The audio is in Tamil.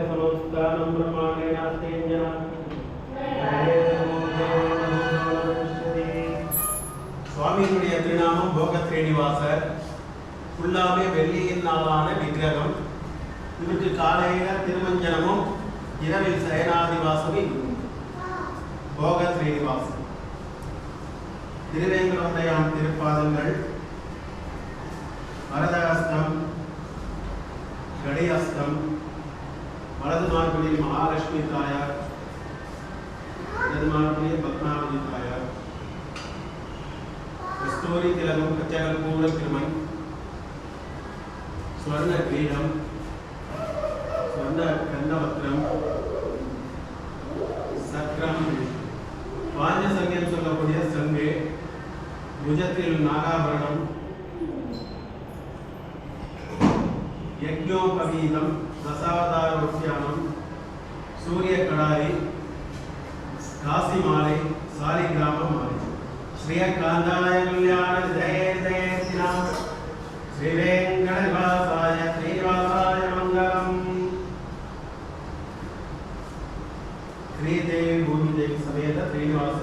समस्तानं ब्रह्माण्डे नास्तेऽन्यः சுவாமியினுடைய திருநாமம் போக ஸ்ரீனிவாசர். ஃபுல்லாவே வெள்ளியின் நாளான விக்கிரகம். இவருக்கு காலையில திருமஞ்சனமும் இரவில் சயனாதிவாசமும் போக ஸ்ரீனிவாசன். திருவேங்கடமுடையான் திருப்பாதங்கள் வரதஹஸ்தம், கடிஹஸ்தம், வலது மார்பில் மகாலட்சுமி தாயார், இடது மார்பில் பத்மாவதி தாயார், கஸ்தூரி திலகம், பச்சகற்பூர திருமண், ஸ்வர்ண கிரீடம், ஸ்வர்ண கந்தவத்திரம், சக்கரம், பாஞ்சசங்கியம் சொல்லக்கூடிய சங்கு, புஜத்தில் நாகாபரணம், யஜ்ஞோபவீதம், தசாவதாரோத்யானம், சூரிய கடாரி, காசி மாலை, சாலிகிராம மாலை. ஸ்ரீயகாந்தாய கல்யாண ஜெய ஜெயசினாம் ஸ்ரீவேங்கடநிவாசாய ஸ்ரீனிவாசாய மங்களம். ஸ்ரீதேவி பூமிதேவி சமேத ஸ்ரீனிவாச